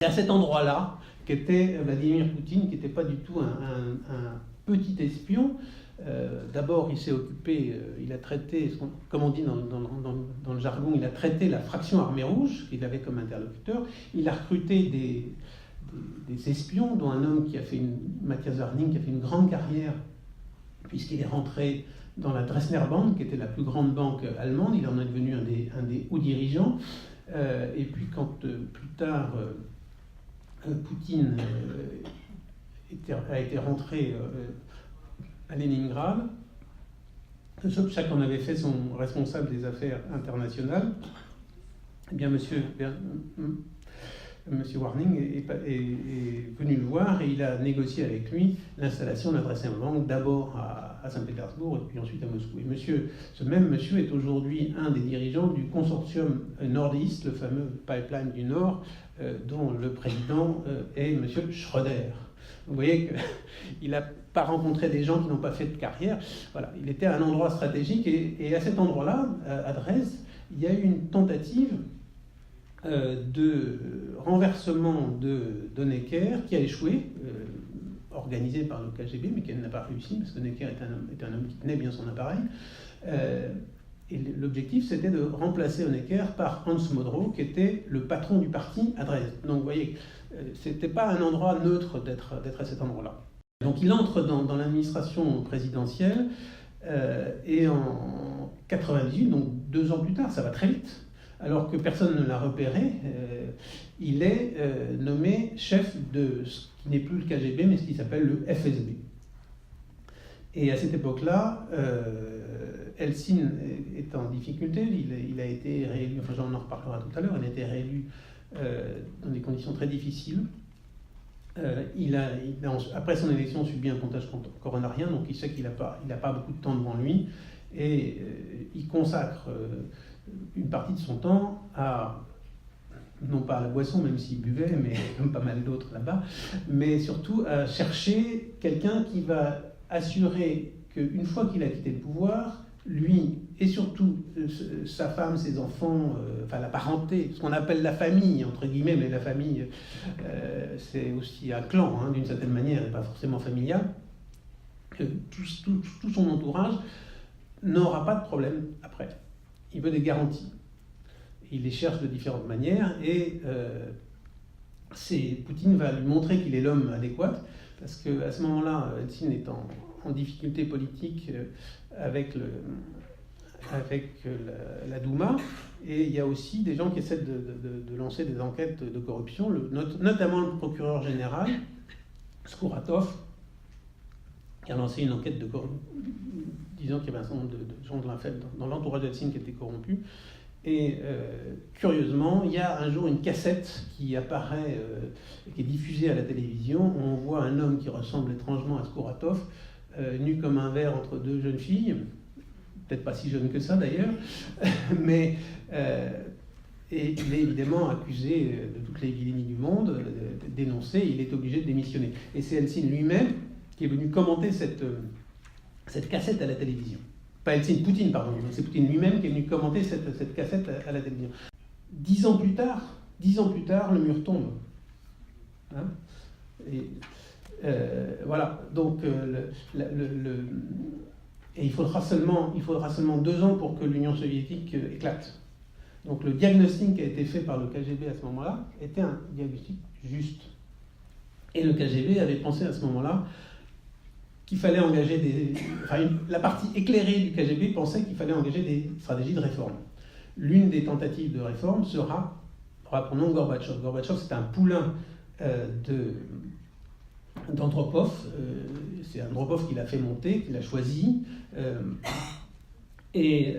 à cet endroit-là qu'était Vladimir Poutine, qui n'était pas du tout un petit espion. D'abord, il s'est occupé, il a traité, comme on dit dans le jargon, il a traité la fraction armée rouge, qu'il avait comme interlocuteur. Il a recruté des espions, dont un homme qui a fait Matthias Warning, qui a fait une grande carrière, puisqu'il est rentré dans la Dresdner Bank, qui était la plus grande banque allemande. Il en est devenu un des hauts dirigeants. Et puis quand plus tard Poutine a été rentré à Leningrad, Sobchak en avait fait son responsable des affaires internationales, eh bien monsieur Warning est venu le voir et il a négocié avec lui l'installation de la Dresdner Bank, d'abord à Saint-Pétersbourg et puis ensuite à Moscou. Et ce même monsieur est aujourd'hui un des dirigeants du consortium Nord-Est, le fameux pipeline du Nord, dont le président est monsieur Schröder. Vous voyez qu'il n'a pas rencontré des gens qui n'ont pas fait de carrière. Voilà, il était à un endroit stratégique et à cet endroit-là, à Dresde, il y a eu une tentative de renversement de Honecker qui a échoué, organisé par le KGB, mais qui n'a pas réussi, parce que Honecker était un homme qui tenait bien son appareil. Et l'objectif, c'était de remplacer Honecker par Hans Modrow, qui était le patron du parti à Dresde. Donc vous voyez, c'était pas un endroit neutre d'être à cet endroit-là. Donc il entre dans l'administration présidentielle, et en 98, donc 2 ans plus tard, ça va très vite, alors que personne ne l'a repéré, il est nommé chef de ce qui n'est plus le KGB, mais ce qui s'appelle le FSB. Et à cette époque-là, Eltsine est en difficulté, il a été réélu, enfin j'en reparlera tout à l'heure, il a été réélu dans des conditions très difficiles. Il a, après son élection, subi un comptage coronarien, donc il sait qu'il n'a pas beaucoup de temps devant lui, et il consacre une partie de son temps non pas à la boisson, même s'il buvait, mais comme pas mal d'autres là-bas, mais surtout à chercher quelqu'un qui va assurer qu'une fois qu'il a quitté le pouvoir, lui et surtout sa femme, ses enfants, enfin la parenté, ce qu'on appelle la famille, entre guillemets, mais la famille, c'est aussi un clan, hein, d'une certaine manière, et pas forcément familial, que tout son entourage n'aura pas de problème après. Il veut des garanties. Il les cherche de différentes manières et Poutine va lui montrer qu'il est l'homme adéquat, parce qu'à ce moment-là, Eltsine est en difficulté politique avec la Douma, et il y a aussi des gens qui essaient de lancer des enquêtes de corruption, notamment le procureur général, Skouratov, qui a lancé une enquête de corruption, disant qu'il y avait un certain nombre de gens dans l'entourage d'Eltsine qui étaient corrompus. Et curieusement, il y a un jour une cassette qui apparaît, qui est diffusée à la télévision, où on voit un homme qui ressemble étrangement à Skouratov, nu comme un verre entre 2 jeunes filles, peut-être pas si jeune que ça d'ailleurs, mais et il est évidemment accusé de toutes les vilaies du monde, dénoncé, il est obligé de démissionner. Et c'est Eltsine lui-même qui est venu commenter cette cassette à la télévision. Pas Eltsine, Poutine, pardon. C'est Poutine lui-même qui est venu commenter cette cassette à la télévision. 10 ans plus tard, le mur tombe. Hein, et, voilà. Donc, et il faudra seulement 2 ans pour que l'Union soviétique éclate. Donc, le diagnostic qui a été fait par le KGB à ce moment-là était un diagnostic juste. Et le KGB avait pensé à ce moment-là qu'il fallait engager la partie éclairée du KGB pensait qu'il fallait engager des stratégies de réforme. L'une des tentatives de réforme sera, rappelons Gorbatchev. Gorbatchev, c'est un poulain d'Andropov. C'est Andropov qui l'a fait monter, qui l'a choisi. Il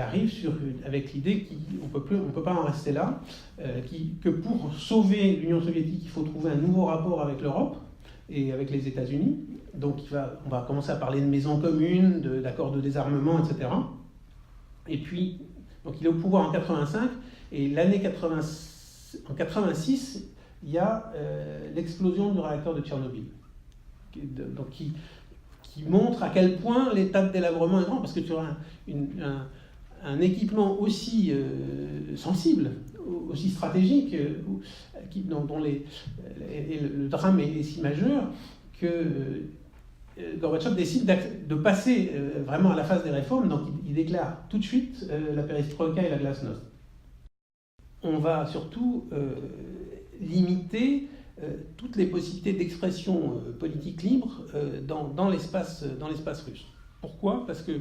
arrive avec l'idée qu'on ne peut pas en rester là, que pour sauver l'Union soviétique, il faut trouver un nouveau rapport avec l'Europe et avec les États-Unis. Donc on va commencer à parler de maisons communes, d'accords de désarmement, etc. Et puis, donc il est au pouvoir en 85, et en 86, il y a l'explosion du réacteur de Tchernobyl, qui montre à quel point l'état de délabrement est grand, parce que tu as un équipement aussi sensible, aussi stratégique, dont le drame est si majeur, que Gorbatchev décide de passer vraiment à la phase des réformes, donc il déclare tout de suite la perestroïka et la glasnost. On va surtout limiter toutes les possibilités d'expression politique libre dans l'espace russe. Pourquoi ? Parce que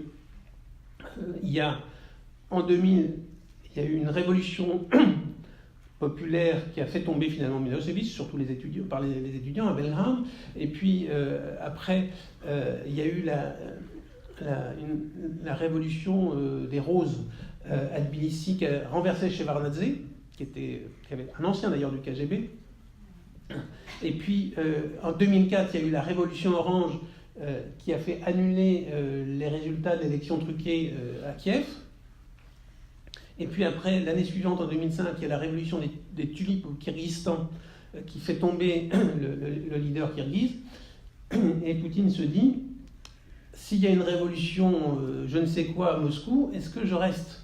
en 2000, il y a eu une révolution populaire qui a fait tomber finalement Milosevic, surtout les étudiants à Belgrade. Et puis après, il y a eu la révolution des Roses à Tbilissi qui a renversé Shevardnadze, qui avait un ancien d'ailleurs du KGB. Et puis en 2004, il y a eu la révolution orange qui a fait annuler les résultats de l'élection truquée à Kiev. Et puis après, l'année suivante, en 2005, il y a la révolution des tulipes au Kyrgyzstan qui fait tomber le leader kirghize. Et Poutine se dit, s'il y a une révolution je ne sais quoi à Moscou, est-ce que je reste ?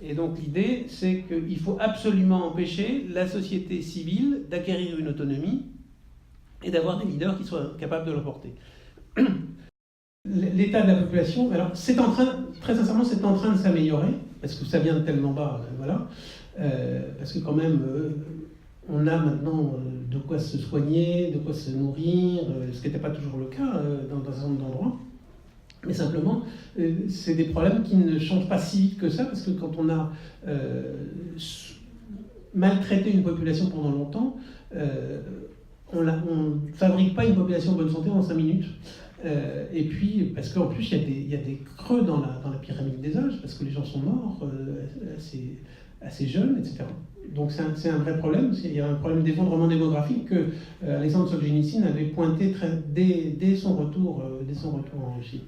Et donc l'idée, c'est qu'il faut absolument empêcher la société civile d'acquérir une autonomie et d'avoir des leaders qui soient capables de le porter. L'état de la population, alors très sincèrement, c'est en train de s'améliorer, parce que ça vient de tellement bas, voilà. Parce que quand même, on a maintenant de quoi se soigner, de quoi se nourrir, ce qui n'était pas toujours le cas dans un certain nombre d'endroits. Mais simplement, c'est des problèmes qui ne changent pas si vite que ça, parce que quand on a maltraité une population pendant longtemps, on ne fabrique pas une population en bonne santé en 5 minutes. Et puis, parce qu'en plus, il y a des creux dans la pyramide des âges, parce que les gens sont morts assez jeunes, etc. Donc c'est un vrai problème. Il y a un problème d'effondrement démographique que Alexandre Solzhenitsyn avait pointé dès son retour en Russie.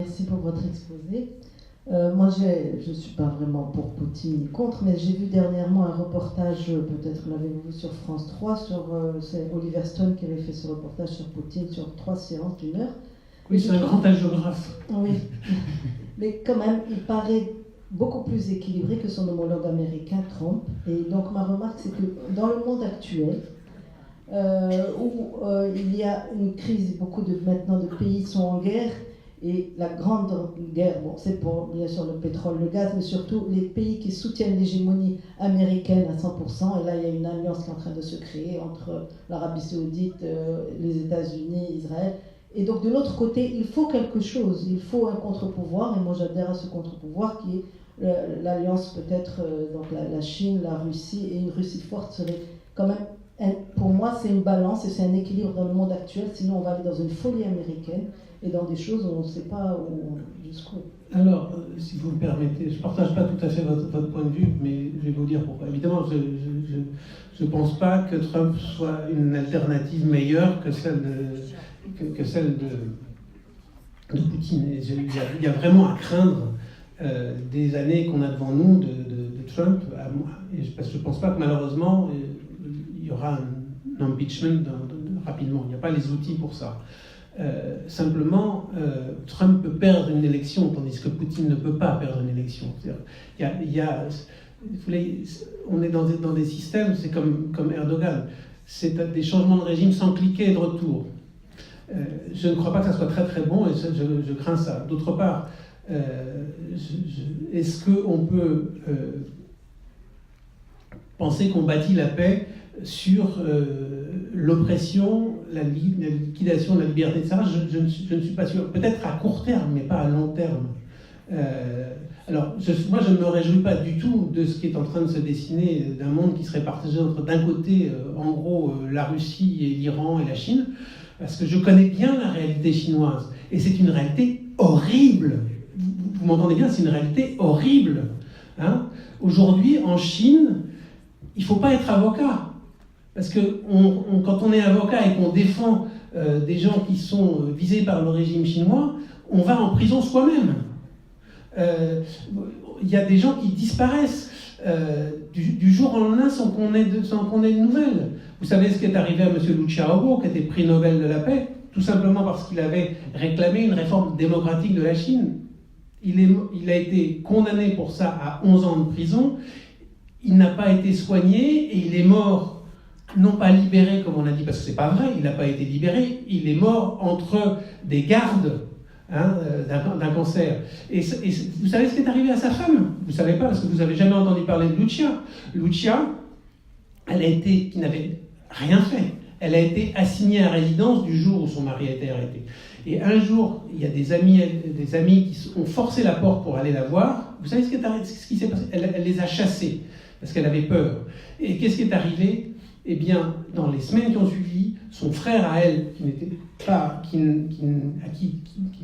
Merci pour votre exposé. Moi, je ne suis pas vraiment pour Poutine ni contre, mais j'ai vu dernièrement un reportage, peut-être l'avez-vous vu sur France 3, c'est Oliver Stone qui avait fait ce reportage sur Poutine sur 3 séances d'1 heure. Oui, c'est un grand hagiographe. Oui, mais quand même, il paraît beaucoup plus équilibré que son homologue américain, Trump. Et donc ma remarque, c'est que dans le monde actuel, où il y a une crise, beaucoup maintenant de pays sont en guerre, et la grande guerre, bon, c'est pour bien sûr le pétrole, le gaz, mais surtout les pays qui soutiennent l'hégémonie américaine à 100%. Et là, il y a une alliance qui est en train de se créer entre l'Arabie Saoudite, les États-Unis, Israël. Et donc de l'autre côté, il faut quelque chose, il faut un contre-pouvoir. Et moi, j'adhère à ce contre-pouvoir qui est l'alliance peut-être, donc la Chine, la Russie, et une Russie forte serait quand même, pour moi, c'est une balance et c'est un équilibre dans le monde actuel. Sinon, on va aller dans une folie américaine et dans des choses où on ne sait pas jusqu'où. Alors, si vous me permettez, je ne partage pas tout à fait votre point de vue, mais je vais vous dire pourquoi. Évidemment, je ne pense pas que Trump soit une alternative meilleure que celle de Poutine. Il y a vraiment à craindre des années qu'on a devant nous de Trump, parce que je ne pense pas que malheureusement il y aura un impeachment rapidement. Il n'y a pas les outils pour ça. Simplement, Trump peut perdre une élection, tandis que Poutine ne peut pas perdre une élection. On est dans des systèmes, c'est comme Erdogan, c'est des changements de régime sans cliquer et de retour. Je ne crois pas que ça soit très très bon et je crains ça. D'autre part, est-ce qu'on peut penser qu'on bâtit la paix sur l'oppression, la liquidation de la liberté, etc. Je ne suis pas sûr. Peut-être à court terme, mais pas à long terme. Alors, moi, je ne me réjouis pas du tout de ce qui est en train de se dessiner, d'un monde qui serait partagé entre, d'un côté, en gros, la Russie et l'Iran et la Chine, parce que je connais bien la réalité chinoise. Et c'est une réalité horrible. Vous m'entendez bien, c'est une réalité horrible. Hein ? Aujourd'hui, en Chine, il ne faut pas être avocat. Parce que quand on est avocat et qu'on défend des gens qui sont visés par le régime chinois, on va en prison soi-même. Il y a des gens qui disparaissent du jour au lendemain sans qu'on ait de nouvelles. Vous savez ce qui est arrivé à M. Liu Xiaobo, qui était prix Nobel de la paix, tout simplement parce qu'il avait réclamé une réforme démocratique de la Chine. Il a été condamné pour ça à 11 ans de prison. il n'a pas été soigné et il est mort, non pas libéré comme on a dit, parce que c'est pas vrai, il n'a pas été libéré, il est mort entre des gardes d'un cancer. Et vous savez ce qui est arrivé à sa femme? Vous savez pas, parce que vous n'avez jamais entendu parler de Lucia. Lucia, qui n'avait rien fait, elle a été assignée à résidence du jour où son mari a été arrêté. Et un jour, il y a des amis qui ont forcé la porte pour aller la voir. Vous savez ce qui s'est passé? Elle les a chassés, parce qu'elle avait peur. Et qu'est-ce qui est arrivé? Eh bien, dans les semaines qui ont suivi, son frère à elle, qui ne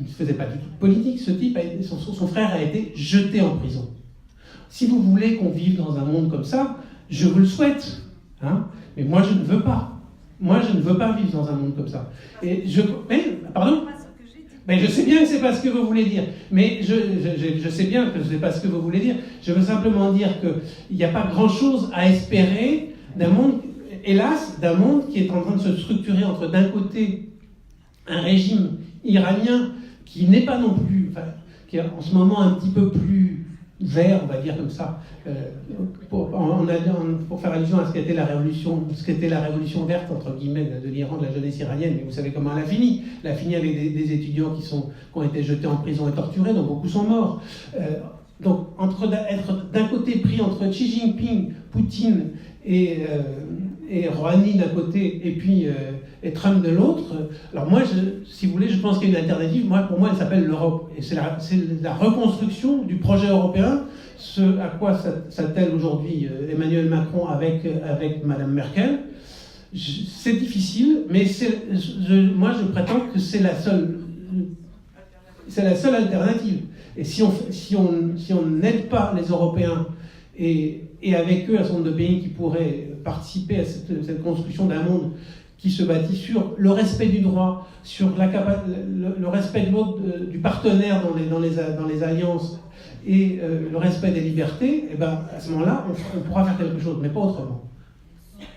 faisait pas du tout de politique, son frère a été jeté en prison. Si vous voulez qu'on vive dans un monde comme ça, je vous le souhaite. Mais moi, je ne veux pas. Moi, je ne veux pas vivre dans un monde comme ça. Pardon ? Mais je sais bien que ce n'est pas ce que vous voulez dire. Mais je sais bien que ce n'est pas ce que vous voulez dire. Je veux simplement dire qu'il n'y a pas grand-chose à espérer d'un monde, hélas, d'un monde qui est en train de se structurer entre, d'un côté, un régime iranien qui n'est pas non plus, qui est en ce moment un petit peu plus vert, on va dire comme ça, pour faire allusion à ce qu'était la révolution verte, entre guillemets, de l'Iran, de la jeunesse iranienne. Mais vous savez comment elle a fini. Elle a fini avec des étudiants qui ont été jetés en prison et torturés, dont beaucoup sont morts. Donc, être d'un côté pris entre Xi Jinping, Poutine et Rouhani d'un côté, et Trump de l'autre. Alors moi, si vous voulez, je pense qu'il y a une alternative. Pour moi, elle s'appelle l'Europe. Et c'est la reconstruction du projet européen, ce à quoi s'attelle aujourd'hui Emmanuel Macron avec Madame Merkel. C'est difficile, mais moi, je prétends que c'est la seule alternative. Et si on n'aide pas les Européens et avec eux un certain nombre de pays qui pourraient participer à cette construction d'un monde qui se bâtit sur le respect du droit, sur le respect du partenaire dans les alliances et le respect des libertés, et ben à ce moment-là, on pourra faire quelque chose, mais pas autrement.